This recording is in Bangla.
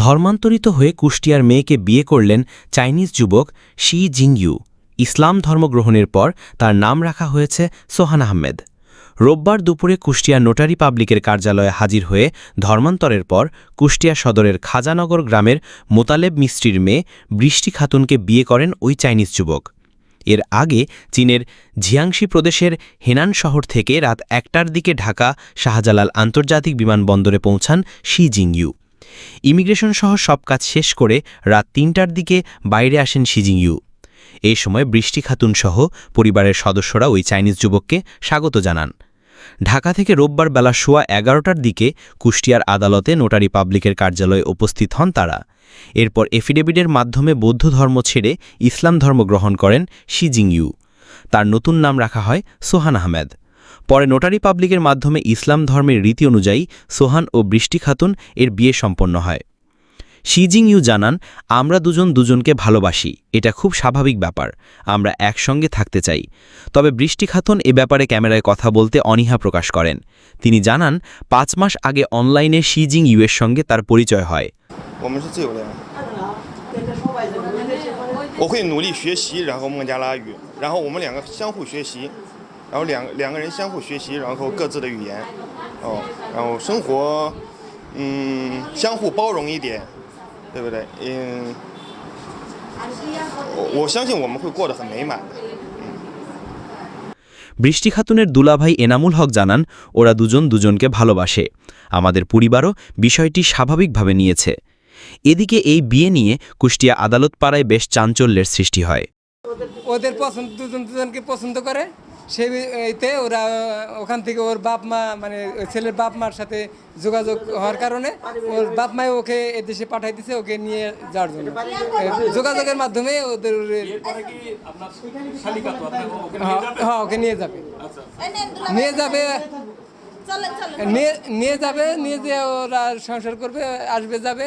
ধর্মান্তরিত হয়ে কুষ্টিয়ার মেয়েকে বিয়ে করলেন চাইনিজ যুবক শি জিংইউ। ইসলাম ধর্ম গ্রহণের পর তার নাম রাখা হয়েছে সোহান আহমেদ। রোববার দুপুরে কুষ্টিয়া নোটারি পাবলিকের কার্যালয়ে হাজির হয়ে ধর্মান্তরের পর কুষ্টিয়া সদরের খাজানগর গ্রামের মোতালেব মিস্ত্রির মেয়ে বৃষ্টি খাতুনকে বিয়ে করেন ওই চাইনিজ যুবক। এর আগে চীনের ঝিয়াংশি প্রদেশের হেনান শহর থেকে রাত ১টার দিকে ঢাকা শাহজালাল আন্তর্জাতিক বিমানবন্দরে পৌঁছান শি জিংইউ। ইমিগ্রেশন সহ সব কাজ শেষ করে রাত ৩টার দিকে বাইরে আসেন শি জিংইউ। এই সময় বৃষ্টি খাতুন সহ পরিবারের সদস্যরা ওই চাইনিজ যুবককে স্বাগত জানান। ঢাকা থেকে রোববার বেলা সোয়া ১১টার দিকে কুষ্টিয়ার আদালতে নোটারি পাবলিকের কার্যালয়ে উপস্থিত হন তারা। এরপর এফিডেভিটের মাধ্যমে বৌদ্ধ ধর্ম ছেড়ে ইসলাম ধর্ম গ্রহণ করেন শি জিংইউ। তার নতুন নাম রাখা হয় সোহান আহমেদ। পরে নোটারি পাবলিকের মাধ্যমে ইসলাম ধর্মের রীতি অনুযায়ী সোহান ও বৃষ্টি খাতুন এর বিয়ে সম্পন্ন হয়। শি জিংইউ জানান, আমরা দুজন দুজনকে ভালোবাসি, এটা খুব স্বাভাবিক ব্যাপার, আমরা একসঙ্গে থাকতে চাই। তবে বৃষ্টি খাতুন এ ব্যাপারে ক্যামেরায় কথা বলতে অনীহা প্রকাশ করেন। তিনি জানান, ৫ মাস আগে অনলাইনে শি জিংইউ এর সঙ্গে তার পরিচয় হয়।我会努力学习，然后孟加拉语，然后我们两个相互学习，然后两个人相互学习，然后各自的语言，然后生活，相互包容一点，对不对？我相信我们会过得很美满的。বৃষ্টি খাতুনের দুলাভাই এনামুল হক জানান, ওরা দুজন দুজনকে ভালোবাসে, আমাদের পরিবারও বিষয়টি স্বাভাবিকভাবে নিয়েছে। এদিকে এই বিয়ে নিয়ে কুষ্টিয়া আদালত পাড়ায় বেশ চাঞ্চল্যের সৃষ্টি হয়। ওদের পছন্দ, দুজন দুজনকে পছন্দ করে, সেইতে ওরা ওখান থেকে ওর বাপ মা মানে ছেলের বাপ মার সাথে যোগাযোগ হওয়ার কারণে ওর বাপ মাই ওকে এদেশে পাঠাই দিছে ওকে নিয়ে যাওয়ার জন্য। যোগাযোগের মাধ্যমে ওদের হ্যাঁ ওকে নিয়ে যাবে নিয়ে যে ওরা সংসার করবে, আসবে যাবে।